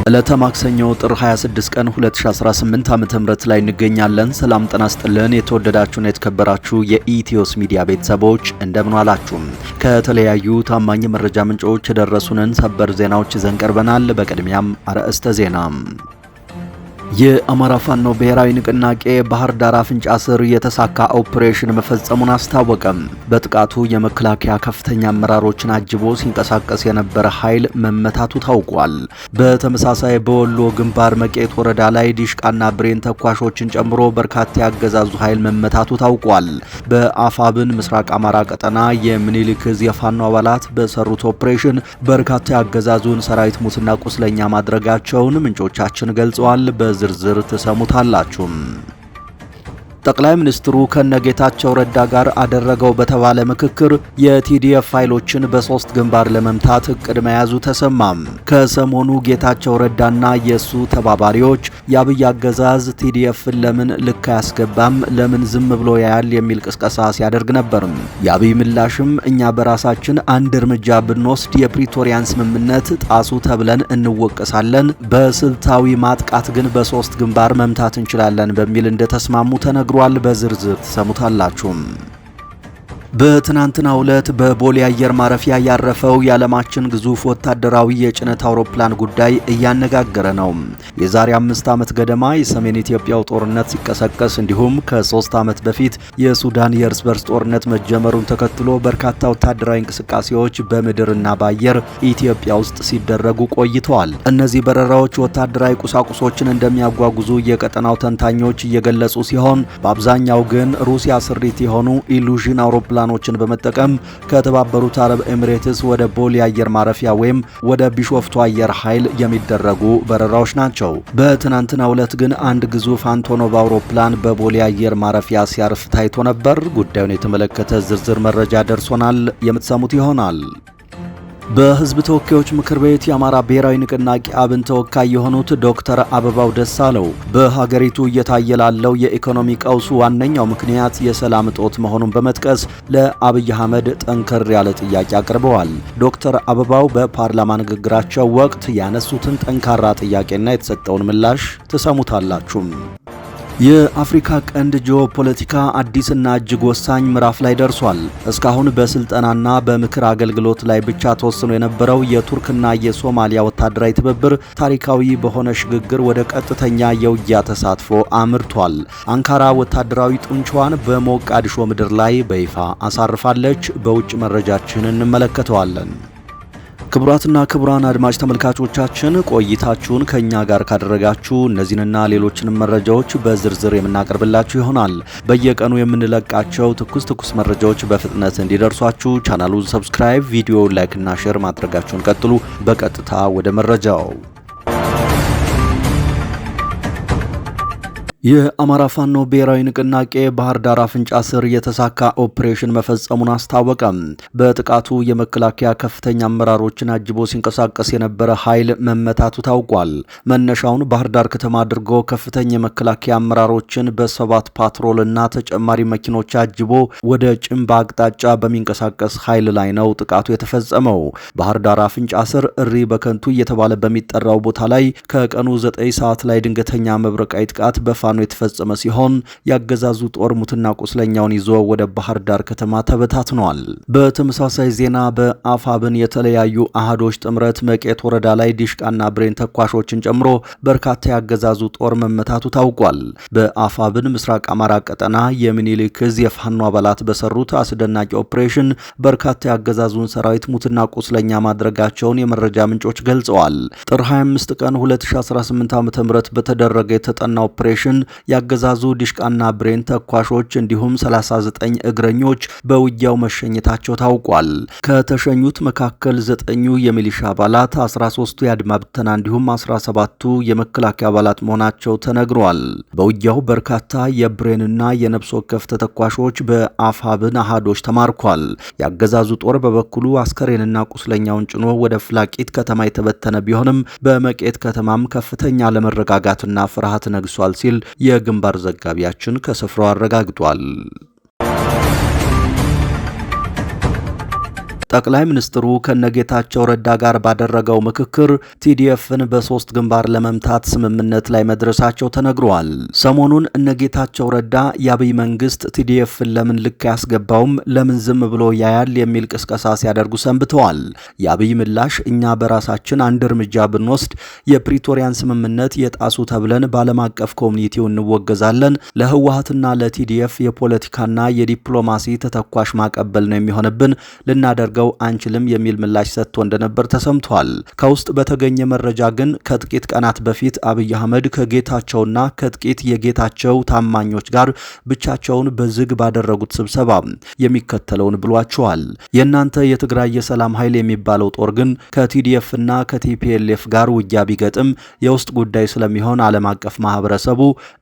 ዕለተ ማክሰኞ ጥር 26 ቀን 2018 ዓ.ም ላይ እንገኛለን። ሰላም ጤና ይስጥልን። የተወደዳችሁና የተከበራችሁ የኢትዮስ ሚዲያ ቤተሰቦች እንደምን ዋላችሁ? ከተለያዩ ታማኝ መረጃ ምንጮች የደረሱንን ሰበር ዜናዎች ይዘን ቀርበናል። በቅድሚያም አርዕስተ ዜና። የአማራ ፋኖ ብሔራዊ ንቅናቄ ባህር ዳር አፍንጫ ስር የተሳካ ኦፕሬሽን መፈጸሙን አስታወቀ። በጥቃቱ የመከላከያ ከፍተኛ አመራሮችን አጅቦ ሲንቀሳቀስ የነበረ ኃይል መመታቱ ታውቋል። በተመሳሳይ በወሎ ግንባር መቄት ወረዳ ላይ ዲሽቃና ብሬን ተኳሾችን ጨምሮ በርካታ ያገዛዙ ኃይል መመታቱ ታውቋል። በአፋብን ምስራቅ አማራ ቀጠና የምኒልክ ዕዝ የፋኖ አባላት በሰሩት ኦፕሬሽን በርካታ ያገዛዙን ሰራዊት ሙትና ቁስለኛ ማድረጋቸውን ምንጮቻችን ገልጸዋል። ዝርዝር ተሰሙታላችሁ። ጠቅላይ ሚኒስትሩ ከነጌታቸው ረዳ ጋር አደረገው በተባለ ምክክር የቲዲኤፍ ኃይሎችን በሶስት ግንባር ለመምታት እቅድ መያዙ ተሰማም። ከሰሞኑ ጌታቸው ረዳና የሱ ተባባሪዎች የአብይ አገዛዝ ቲዲኤፍን ለምን ልክ አያስገባም፣ ለምን ዝም ብሎ ያያል የሚል ቅስቀሳ ሲያደርግ ነበር። የአብይ ምላሽም እኛ በራሳችን አንድ እርምጃ ብንወስድ የፕሪቶሪያን ስምምነት ጣሱ ተብለን እንወቀሳለን፣ በስልታዊ ማጥቃት ግን በሶስት ግንባር መምታት እንችላለን በሚል እንደተስማሙ ተነግሯል። በዝርዝር ተሰሙታላችሁ። በትናንትናው ዕለት በቦሌ አየር ማረፊያ ያረፈው የዓለማችን ግዙፍ ወታደራዊ የጭነት አውሮፕላን ጉዳይ እያነጋገረ ነው። የዛሬ 5 ዓመት ገደማ የሰሜን ኢትዮጵያው ጦርነት ሲቀሰቀስ እንዲሁም ከ3 ዓመት በፊት የሱዳን የእርስ በርስ ጦርነት መጀመሩን ተከትሎ በርካታ ወታደራዊ እንቅስቃሴዎች በምድርና በአየር ኢትዮጵያ ውስጥ ሲደረጉ ቆይተዋል። እነዚህ በረራዎች ወታደራዊ ቁሳቁሶችን እንደሚያጓጉዙ የቀጠናው ተንታኞች እየገለጹ ሲሆን በአብዛኛው ግን ሩሲያ ስሪት የሆኑ ኢሉዥን አውሮፕላኖችን በመጠቀም ከተባበሩት አረብ ኤሚሬትስ ወደ ቦሌ አየር ማረፊያ ወይም ወደ ቢሾፍቱ አየር ኃይል የሚደረጉ በረራዎች ናቸው። በትናንትናው ዕለት ግን አንድ ግዙፍ አንቶኖቭ አውሮፕላን በቦሌ አየር ማረፊያ ሲያርፍ ታይቶ ነበር። ጉዳዩን የተመለከተ ዝርዝር መረጃ ደርሶናል፣ የምትሰሙት ይሆናል። በህዝብ ተወካዮች ምክር ቤት የአማራ ብሔራዊ ንቅናቄ አብን ተወካይ የሆኑት ዶክተር አበባው ደሳለው በሀገሪቱ እየታየ ላለው የኢኮኖሚ ቀውሱ ዋነኛው ምክንያት የሰላም እጦት መሆኑን በመጥቀስ ለአብይ አህመድ ጠንከር ያለ ጥያቄ አቅርበዋል። ዶክተር አበባው በፓርላማ ንግግራቸው ወቅት ያነሱትን ጠንካራ ጥያቄና የተሰጠውን ምላሽ ትሰሙታላችሁ። የአፍሪካ ቀንድ ጂኦፖለቲካ አዲስና እጅግ ወሳኝ ምዕራፍ ላይ ደርሷል። እስካሁን በስልጠናና በምክር አገልግሎት ላይ ብቻ ተወስኖ የነበረው የቱርክና የሶማሊያ ወታደራዊ ትብብር ታሪካዊ በሆነ ሽግግር ወደ ቀጥተኛ የውጊያ ተሳትፎ አምርቷል። አንካራ ወታደራዊ ጡንቻዋን በሞቃዲሾ ምድር ላይ በይፋ አሳርፋለች። በውጭ መረጃችን እንመለከተዋለን። ክቡራትና ክቡራን አድማጭ ተመልካቾቻችን ቆይታችሁን ከኛ ጋር ካደረጋችሁ እነዚህንና ሌሎችንም መረጃዎች በዝርዝር የምናቀርብላችሁ ይሆናል። በየቀኑ የምንለቃቸው ትኩስ መረጃዎች በፍጥነት እንዲደርሷችሁ ቻናሉን ሰብስክራይብ፣ ቪዲዮ ላይክ እና ሼር ማድረጋችሁን ቀጥሉ። በቀጥታ ወደ መረጃው። የአማራ ፋኖ ብሔራዊ ንቅናቄ ባህር ዳር አፍንጫ ስር የተሳካ ኦፕሬሽን መፈጸሙን አስታወቀ። በጥቃቱ የመከላከያ ከፍተኛ አመራሮችን አጅቦ ሲንቀሳቀስ የነበረ ኃይል መመታቱ ታውቋል። መነሻውን ባህር ዳር ከተማ አድርጎ ከፍተኛ የመከላከያ አመራሮችን በ7 ፓትሮልና ተጨማሪ መኪኖች አጅቦ ወደ ጭንባ አቅጣጫ በሚንቀሳቀስ ኃይል ላይ ነው ጥቃቱ የተፈጸመው። ባህር ዳር አፍንጫ ስር እሪ በከንቱ እየተባለ በሚጠራው ቦታ ላይ ከቀኑ 9 ሰዓት ላይ ድንገተኛ መብረቃዊ ጥቃት በፋኖ የተፈጸመ ሲሆን ያገዛዙ ጦር ሙትና ቁስለኛውን ይዞ ወደ ባህር ዳር ከተማ ተበታትኗል። በተመሳሳይ ዜና በአፋብን የተለያዩ አሃዶች ጥምረት መቄት ወረዳ ላይ ዲሽቃና ብሬን ተኳሾችን ጨምሮ በርካታ ያገዛዙ ጦር መመታቱ ታውቋል። በአፋብን ምስራቅ አማራ ቀጠና የምኒልክ ዕዝ የፋኖ አባላት በሰሩት አስደናቂ ኦፕሬሽን በርካታ ያገዛዙን ሰራዊት ሙትና ቁስለኛ ማድረጋቸውን የመረጃ ምንጮች ገልጸዋል። ጥር 25 ቀን 2018 ዓ.ም በተደረገ የተጠና ኦፕሬሽን ያገዛዙ ዲሽቃና ብሬን ተኳሾች እንዲሁም 39 እግረኞች በውጊያው መሸኘታቸው ታውቋል። ከተሸኙት መካከል 9ኙ የሚሊሻ አባላት፣ 13ቱ የአድማ ብተና እንዲሁም 17ቱ የመከላከያ አባላት መሆናቸው ተነግሯል። በውጊያው በርካታ የብሬንና የነፍስ ወከፍ ተተኳሾች በአፋብን አሃዶች ተማርኳል። ያገዛዙ ጦር በበኩሉ አስከሬንና ቁስለኛውን ጭኖ ወደ ፍላቂት ከተማ የተበተነ ቢሆንም በመቄት ከተማም ከፍተኛ ለመረጋጋትና ፍርሃት ነግሷል ሲል የግንባር ዘጋቢያችን ከስፍራው አረጋግጧል። ጠቅላይ ሚኒስትሩ ከነጌታቸው ረዳ ጋር ባደረገው ምክክር ቲዲኤፍን በ3 ግንባር ለመምታት ስምምነት ላይ መድረሳቸው ተነግሯል። ሰሞኑን እነጌታቸው ረዳ የአብይ መንግስት ቲዲኤፍን ለምን ልክ ያስገባውም ለምን ዝም ብሎ ያያል የሚል ቅስቀሳ ሲያደርጉ ሰንብተዋል። የአብይ ምላሽ እኛ በራሳችን አንድ እርምጃ ብንወስድ የፕሪቶሪያን ስምምነት የጣሱ ተብለን በዓለም አቀፍ ኮሚኒቲው እንወገዛለን፣ ለህወሓትና ለቲዲኤፍ የፖለቲካና የዲፕሎማሲ ተተኳሽ ማቀበል ነው የሚሆንብን፣ ልናደርገው አንችልም የሚል ምላሽ ሰጥቶ እንደነበር ተሰምቷል። ከውስጥ በተገኘ መረጃ ግን ከጥቂት ቀናት በፊት አብይ አህመድ ከጌታቸውና ከጥቂት የጌታቸው ታማኞች ጋር ብቻቸውን በዝግ ባደረጉት ስብሰባ የሚከተለውን ብሏቸዋል። የእናንተ የትግራይ የሰላም ኃይል የሚባለው ጦር ግን ከቲዲኤፍና ከቲፒኤልኤፍ ጋር ውጊያ ቢገጥም የውስጥ ጉዳይ ስለሚሆን ዓለም አቀፍ ማህበረሰቡ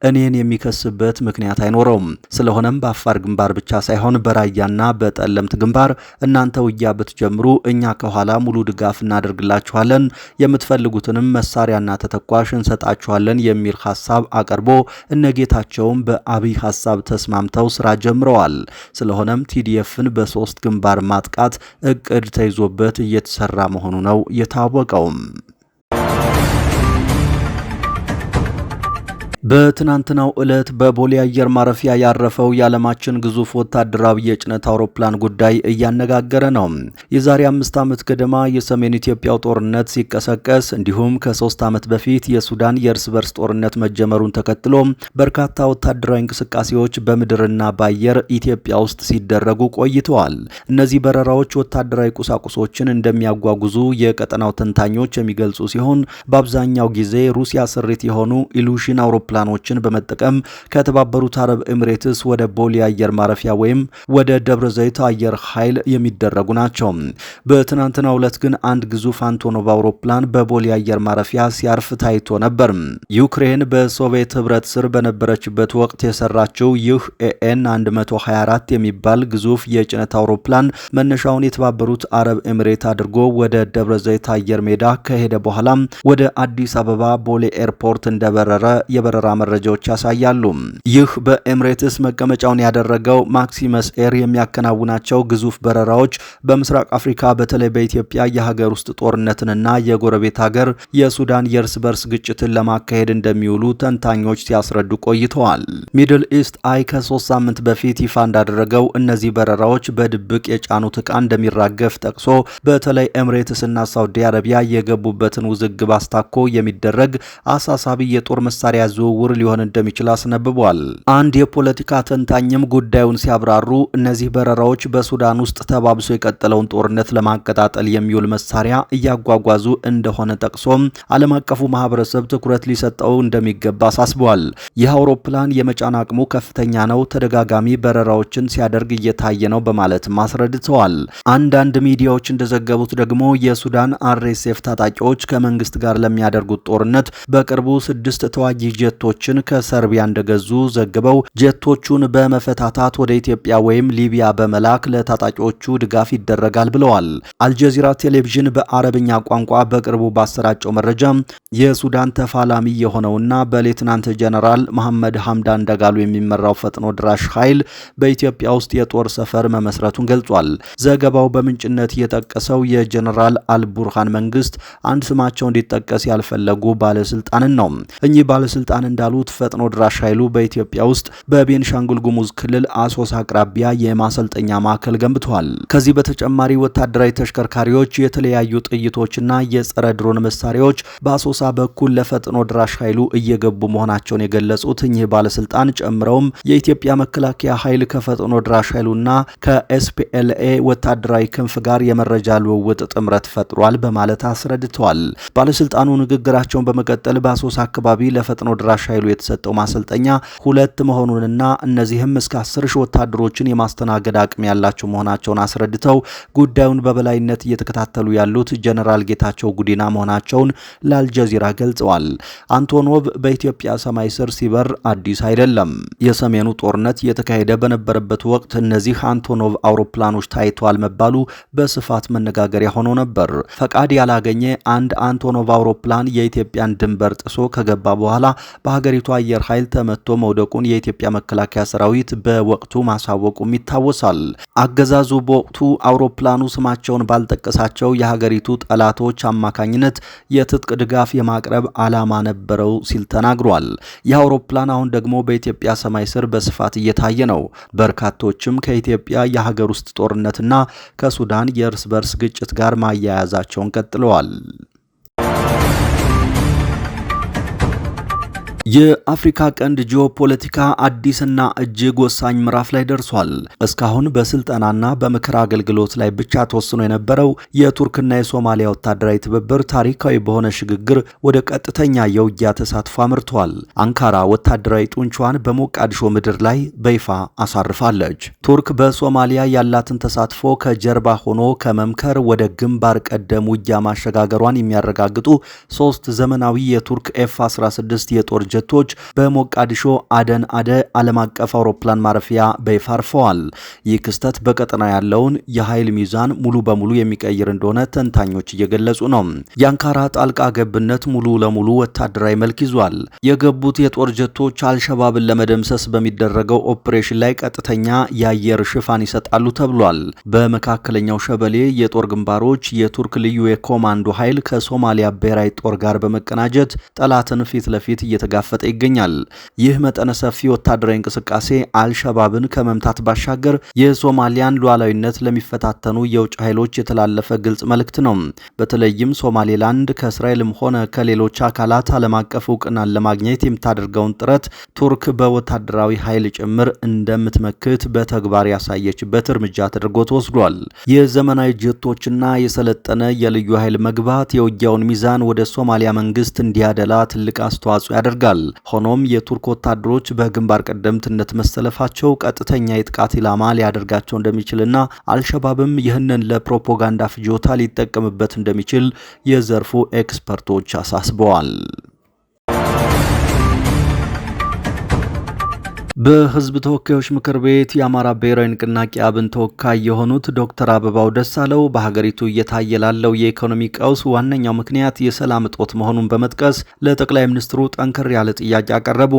እኔን የሚከስበት ምክንያት አይኖረውም። ስለሆነም በአፋር ግንባር ብቻ ሳይሆን በራያና በጠለምት ግንባር እናንተ ውጊያ ብትጀምሩ እኛ ከኋላ ሙሉ ድጋፍ እናደርግላችኋለን፣ የምትፈልጉትንም መሳሪያና ተተኳሽ እንሰጣችኋለን የሚል ሐሳብ አቀርቦ እነጌታቸውም በአብይ ሐሳብ ተስማምተው ስራ ጀምረዋል። ስለሆነም ቲዲኤፍን በ3 ግንባር ማጥቃት እቅድ ተይዞበት እየተሰራ መሆኑ ነው የታወቀው። በትናንትናው ዕለት በቦሌ አየር ማረፊያ ያረፈው የዓለማችን ግዙፍ ወታደራዊ የጭነት አውሮፕላን ጉዳይ እያነጋገረ ነው። የዛሬ 5 ዓመት ገደማ የሰሜን ኢትዮጵያው ጦርነት ሲቀሰቀስ እንዲሁም ከ3 ዓመት በፊት የሱዳን የእርስ በርስ ጦርነት መጀመሩን ተከትሎ በርካታ ወታደራዊ እንቅስቃሴዎች በምድርና በአየር ኢትዮጵያ ውስጥ ሲደረጉ ቆይተዋል። እነዚህ በረራዎች ወታደራዊ ቁሳቁሶችን እንደሚያጓጉዙ የቀጠናው ተንታኞች የሚገልጹ ሲሆን በአብዛኛው ጊዜ ሩሲያ ስሪት የሆኑ ኢሉሽን አውሮፕላኖችን በመጠቀም ከተባበሩት አረብ ኤሚሬትስ ወደ ቦሌ አየር ማረፊያ ወይም ወደ ደብረ ዘይት አየር ኃይል የሚደረጉ ናቸው። በትናንትናው ዕለት ግን አንድ ግዙፍ አንቶኖቭ አውሮፕላን በቦሌ አየር ማረፊያ ሲያርፍ ታይቶ ነበር። ዩክሬን በሶቪየት ህብረት ስር በነበረችበት ወቅት የሰራችው ይህ ኤኤን 124 የሚባል ግዙፍ የጭነት አውሮፕላን መነሻውን የተባበሩት አረብ ኤሚሬት አድርጎ ወደ ደብረ ዘይት አየር ሜዳ ከሄደ በኋላ ወደ አዲስ አበባ ቦሌ ኤርፖርት እንደበረረ የበረራ መረጃዎች ያሳያሉ። ይህ በኤሚሬትስ መቀመጫውን ያደረገው ማክሲመስ ኤር የሚያከናውናቸው ግዙፍ በረራዎች በምስራቅ አፍሪካ በተለይ በኢትዮጵያ የሀገር ውስጥ ጦርነትንና የጎረቤት ሀገር የሱዳን የእርስ በርስ ግጭትን ለማካሄድ እንደሚውሉ ተንታኞች ሲያስረዱ ቆይተዋል። ሚድል ኢስት አይ ከ3 ሳምንት በፊት ይፋ እንዳደረገው እነዚህ በረራዎች በድብቅ የጫኑት ዕቃ እንደሚራገፍ ጠቅሶ በተለይ ኤሚሬትስና ሳውዲ አረቢያ የገቡበትን ውዝግብ አስታኮ የሚደረግ አሳሳቢ የጦር መሳሪያ ዝውውር ሊሆን እንደሚችል አስነብቧል። አንድ የፖለቲካ ተንታኝም ጉዳዩን ሲያብራሩ እነዚህ በረራዎች በሱዳን ውስጥ ተባብሶ የቀጠለውን ጦርነት ለማቀጣጠል የሚውል መሳሪያ እያጓጓዙ እንደሆነ ጠቅሶም ዓለም አቀፉ ማህበረሰብ ትኩረት ሊሰጠው እንደሚገባ አሳስበዋል። ይህ አውሮፕላን የመጫን አቅሙ ከፍተኛ ነው፣ ተደጋጋሚ በረራዎችን ሲያደርግ እየታየ ነው በማለትም አስረድተዋል። አንዳንድ ሚዲያዎች እንደዘገቡት ደግሞ የሱዳን አርኤስኤፍ ታጣቂዎች ከመንግስት ጋር ለሚያደርጉት ጦርነት በቅርቡ 6 ተዋጊ ጀቶችን ከሰርቢያ እንደገዙ ዘግበው ጀቶቹን በመፈታታት ወደ ኢትዮጵያ ወይም ሊቢያ በመላክ ለታጣቂዎቹ ድጋፍ ይደረጋል ብለዋል። አልጀዚራ ቴሌቪዥን በአረብኛ ቋንቋ በቅርቡ ባሰራጨው መረጃ የሱዳን ተፋላሚ የሆነውና በሌትናንት ጀነራል መሐመድ ሐምዳን ዳጋሎ የሚመራው ፈጥኖ ድራሽ ኃይል በኢትዮጵያ ውስጥ የጦር ሰፈር መመስረቱን ገልጿል። ዘገባው በምንጭነት የጠቀሰው የጀነራል አልቡርሃን መንግስት አንድ ስማቸው እንዲጠቀስ ያልፈለጉ ባለስልጣንን ነው። እኚህ ባለስልጣን እንዳሉት ፈጥኖ ድራሽ ኃይሉ በኢትዮጵያ ውስጥ በቤንሻንጉል ጉሙዝ ክልል አሶሳ አቅራቢያ የማሰልጠኛ ማዕከል ገንብቷል። ከዚህ በተጨማሪ ወታደራዊ ተሽከርካሪዎች፣ የተለያዩ ጥይቶችና የጸረ ድሮን መሳሪያዎች በአሶሳ በኩል ለፈጥኖ ድራሽ ኃይሉ እየገቡ መሆናቸውን የገለጹት እኚህ ባለስልጣን ጨምረውም የኢትዮጵያ መከላከያ ኃይል ከፈጥኖ ድራሽ ኃይሉና ከኤስፒኤልኤ ወታደራዊ ክንፍ ጋር የመረጃ ልውውጥ ጥምረት ፈጥሯል በማለት አስረድተዋል። ባለስልጣኑ ንግግራቸውን በመቀጠል በአሶሳ አካባቢ ለፈጥኖ ድራሽ ኃይሉ የተሰጠው ማሰልጠኛ 2 መሆኑንና እነዚህም እስከ 10,000 ወታደሮችን የማስተናገድ አቅም ያላቸው መሆናቸውን አስረድተው ጉዳዩን በበላይነት እየተከታተሉ ያሉት ጀነራል ጌታቸው ጉዲና መሆናቸውን ለአልጀዚራ ገልጸዋል። አንቶኖቭ በኢትዮጵያ ሰማይ ስር ሲበር አዲስ አይደለም። የሰሜኑ ጦርነት እየተካሄደ በነበረበት ወቅት እነዚህ አንቶኖቭ አውሮፕላኖች ታይተዋል መባሉ በስፋት መነጋገሪያ ሆኖ ነበር። ፈቃድ ያላገኘ አንድ አንቶኖቭ አውሮፕላን የኢትዮጵያን ድንበር ጥሶ ከገባ በኋላ በሀገሪቱ አየር ኃይል ተመቶ መውደቁን የኢትዮጵያ መከላከያ ሰራዊት በወቅቱ ማሳወቁም ይታወሳል። አገዛዙ በወቅቱ አውሮፕላኑ ስማቸውን ባልጠቀሳቸው የሀገሪቱ ጠላቶች አማካኝነት የትጥቅ ድጋፍ የማቅረብ ዓላማ ነበረው ሲል ተናግሯል። ይህ አውሮፕላን አሁን ደግሞ በኢትዮጵያ ሰማይ ስር በስፋት እየታየ ነው። በርካቶችም ከኢትዮጵያ የሀገር ውስጥ ጦርነትና ከሱዳን የእርስ በርስ ግጭት ጋር ማያያዛቸውን ቀጥለዋል። የአፍሪካ ቀንድ ጂኦፖለቲካ አዲስና እጅግ ወሳኝ ምዕራፍ ላይ ደርሷል። እስካሁን በስልጠናና በምክር አገልግሎት ላይ ብቻ ተወስኖ የነበረው የቱርክና የሶማሊያ ወታደራዊ ትብብር ታሪካዊ በሆነ ሽግግር ወደ ቀጥተኛ የውጊያ ተሳትፎ አምርቷል። አንካራ ወታደራዊ ጡንቿን በሞቃዲሾ ምድር ላይ በይፋ አሳርፋለች። ቱርክ በሶማሊያ ያላትን ተሳትፎ ከጀርባ ሆኖ ከመምከር ወደ ግንባር ቀደም ውጊያ ማሸጋገሯን የሚያረጋግጡ 3 ዘመናዊ የቱርክ ኤፍ-16 የጦር ጀቶች በሞቃዲሾ አደን አደ ዓለም አቀፍ አውሮፕላን ማረፊያ በይፋ አርፈዋል። ይህ ክስተት በቀጠና ያለውን የኃይል ሚዛን ሙሉ በሙሉ የሚቀይር እንደሆነ ተንታኞች እየገለጹ ነው። የአንካራ ጣልቃ ገብነት ሙሉ ለሙሉ ወታደራዊ መልክ ይዟል። የገቡት የጦር ጀቶች አልሸባብን ለመደምሰስ በሚደረገው ኦፕሬሽን ላይ ቀጥተኛ የአየር ሽፋን ይሰጣሉ ተብሏል። በመካከለኛው ሸበሌ የጦር ግንባሮች የቱርክ ልዩ የኮማንዶ ኃይል ከሶማሊያ ብሔራዊ ጦር ጋር በመቀናጀት ጠላትን ፊት ለፊት እየተጋፈጠ ይገኛል። ይህ መጠነ ሰፊ ወታደራዊ እንቅስቃሴ አልሸባብን ከመምታት ባሻገር የሶማሊያን ሉዓላዊነት ለሚፈታተኑ የውጭ ኃይሎች የተላለፈ ግልጽ መልእክት ነው። በተለይም ሶማሌላንድ ከእስራኤልም ሆነ ከሌሎች አካላት ዓለም አቀፍ እውቅናን ለማግኘት የምታደርገውን ጥረት ቱርክ በወታደራዊ ኃይል ጭምር እንደምትመክት በተግባር ያሳየችበት እርምጃ ተደርጎ ተወስዷል። የዘመናዊ ጀቶችና የሰለጠነ የልዩ ኃይል መግባት የውጊያውን ሚዛን ወደ ሶማሊያ መንግስት እንዲያደላ ትልቅ አስተዋጽኦ ያደርጋል። ሆኖም የቱርክ ወታደሮች በግንባር ቀደምትነት መሰለፋቸው ቀጥተኛ የጥቃት ኢላማ ሊያደርጋቸው እንደሚችልና አልሸባብም ይህንን ለፕሮፓጋንዳ ፍጆታ ሊጠቀምበት እንደሚችል የዘርፉ ኤክስፐርቶች አሳስበዋል። በህዝብ ተወካዮች ምክር ቤት የአማራ ብሔራዊ ንቅናቄ አብን ተወካይ የሆኑት ዶክተር አበባው ደሳለው በሀገሪቱ እየታየ ላለው የኢኮኖሚ ቀውስ ዋነኛው ምክንያት የሰላም እጦት መሆኑን በመጥቀስ ለጠቅላይ ሚኒስትሩ ጠንከር ያለ ጥያቄ አቀረቡ።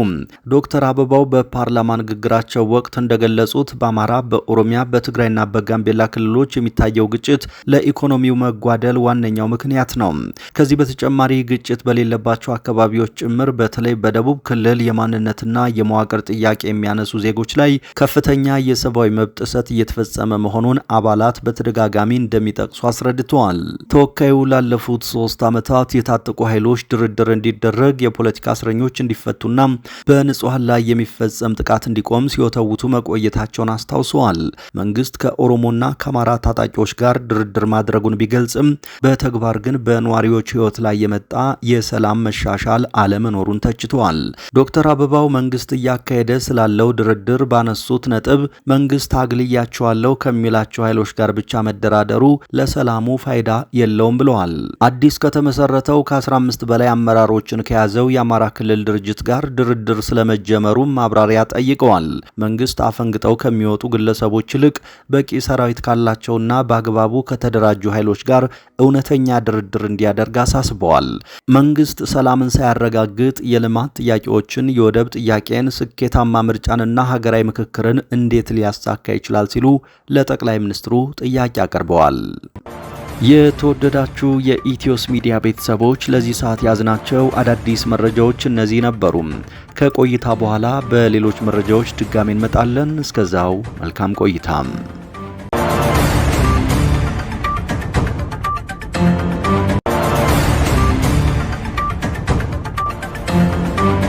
ዶክተር አበባው በፓርላማ ንግግራቸው ወቅት እንደገለጹት በአማራ፣ በኦሮሚያ፣ በትግራይና በጋምቤላ ክልሎች የሚታየው ግጭት ለኢኮኖሚው መጓደል ዋነኛው ምክንያት ነው። ከዚህ በተጨማሪ ግጭት በሌለባቸው አካባቢዎች ጭምር በተለይ በደቡብ ክልል የማንነትና የመዋቅር ጥያቄ የሚያነሱ ዜጎች ላይ ከፍተኛ የሰብአዊ መብት ጥሰት እየተፈጸመ መሆኑን አባላት በተደጋጋሚ እንደሚጠቅሱ አስረድተዋል። ተወካዩ ላለፉት 3 ዓመታት የታጠቁ ኃይሎች ድርድር እንዲደረግ፣ የፖለቲካ እስረኞች እንዲፈቱና በንጹሃን ላይ የሚፈጸም ጥቃት እንዲቆም ሲወተውቱ መቆየታቸውን አስታውሰዋል። መንግስት ከኦሮሞና ከአማራ ታጣቂዎች ጋር ድርድር ማድረጉን ቢገልጽም በተግባር ግን በነዋሪዎች ሕይወት ላይ የመጣ የሰላም መሻሻል አለመኖሩን ተችተዋል። ዶክተር አበባው መንግስት እያካሄደ ስላለው ድርድር ባነሱት ነጥብ መንግስት አግልያቸዋለሁ ከሚላቸው ኃይሎች ጋር ብቻ መደራደሩ ለሰላሙ ፋይዳ የለውም ብለዋል። አዲስ ከተመሰረተው ከ15 በላይ አመራሮችን ከያዘው የአማራ ክልል ድርጅት ጋር ድርድር ስለመጀመሩ ማብራሪያ ጠይቀዋል። መንግስት አፈንግጠው ከሚወጡ ግለሰቦች ይልቅ በቂ ሰራዊት ካላቸውና በአግባቡ ከተደራጁ ኃይሎች ጋር እውነተኛ ድርድር እንዲያደርግ አሳስበዋል። መንግስት ሰላምን ሳያረጋግጥ የልማት ጥያቄዎችን፣ የወደብ ጥያቄን፣ ስኬታማ ምርጫንና ሀገራዊ ምክክርን እንዴት ሊያሳካ ይችላል ሲሉ ለጠቅላይ ሚኒስትሩ ጥያቄ አቅርበዋል። የተወደዳችሁ የኢትዮስ ሚዲያ ቤተሰቦች ለዚህ ሰዓት ያዝናቸው አዳዲስ መረጃዎች እነዚህ ነበሩ። ከቆይታ በኋላ በሌሎች መረጃዎች ድጋሜ እንመጣለን። እስከዛው መልካም ቆይታ።